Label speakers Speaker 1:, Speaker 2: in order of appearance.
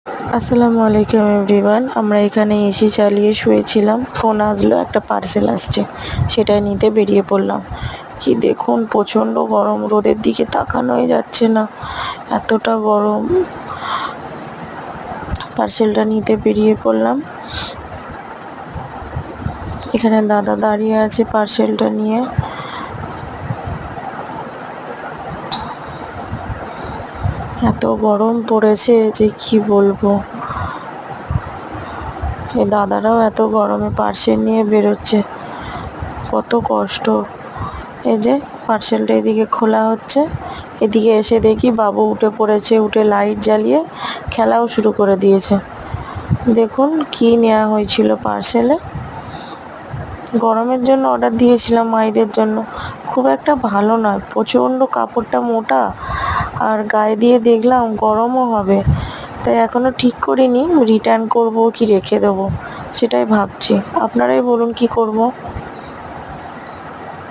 Speaker 1: আসসালামু আলাইকুম এভরিওয়ান। আমরা এখানে এসি চালিয়ে শুয়েছিলাম, ফোন আসলো, একটা পার্সেল আসছে, সেটা নিতে বেরিয়ে পড়লাম। কি দেখুন, প্রচণ্ড গরম, রোদের দিকে তাকানোই যাচ্ছে না, এতটা গরম। পার্সেলটা নিতে বেরিয়ে পড়লাম। এখানে দাদা দাঁড়িয়ে আছে পার্সেলটা নিয়ে। এত গরম পড়েছে যে কি বলবো। এই দাদারাও এত গরমে পার্সেল নিয়ে বেরোচ্ছে, কত কষ্ট। এই যে পার্সেলটা এদিকে খোলা হচ্ছে, এদিকে এসে দেখি বাবু উঠে পড়েছে, উঠে লাইট জ্বালিয়ে খেলাও শুরু করে দিয়েছে। দেখুন কি নেওয়া হয়েছিল পার্সেলে। গরমের জন্য অর্ডার দিয়েছিলাম মাইদের জন্য, খুব একটা ভালো নয়, প্রচণ্ড কাপড়টা মোটা, আর গায়ে দিয়ে দেখলাম গরমও হবে, তাই এখনও ঠিক করিনি রিটার্ন করব কি রেখে দেবো, সেটাই ভাবছি। আপনারাই বলুন কি করব।